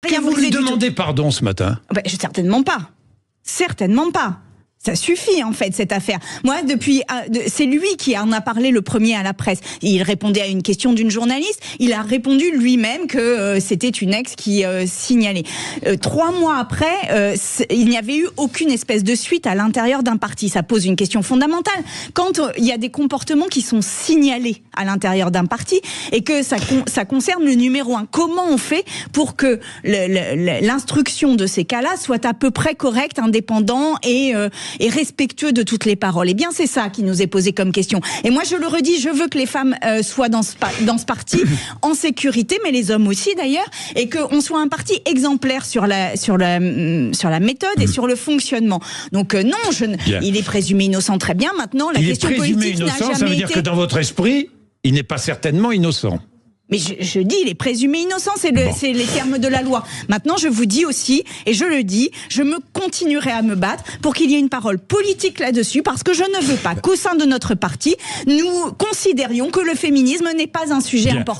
Que vous lui demandez pardon ce matin? Certainement pas. Certainement pas. Ça suffit en fait cette affaire. Moi c'est lui qui en a parlé le premier à la presse. Il répondait à une question d'une journaliste. Il a répondu lui-même que c'était une ex qui signalait. 3 mois après, il n'y avait eu aucune espèce de suite à l'intérieur d'un parti. Ça pose une question fondamentale. Quand il y a des comportements qui sont signalés à l'intérieur d'un parti et que ça concerne le numéro 1, comment on fait pour que l'instruction de ces cas-là soit à peu près correcte, indépendant et respectueux de toutes les paroles? Eh bien, c'est ça qui nous est posé comme question. Et moi, je le redis, je veux que les femmes soient dans ce parti en sécurité, mais les hommes aussi d'ailleurs, et qu'on soit un parti exemplaire sur la méthode et sur le fonctionnement. Donc non, il est présumé innocent, très bien. Maintenant, la question politique n'a jamais été... Ça veut dire que dans votre esprit, il n'est pas certainement innocent. Mais je dis, il est présumé innocent, c'est les termes de la loi. Maintenant, je vous dis aussi, et je le dis, je continuerai à me battre pour qu'il y ait une parole politique là-dessus, parce que je ne veux pas qu'au sein de notre parti, nous considérions que le féminisme n'est pas un sujet important.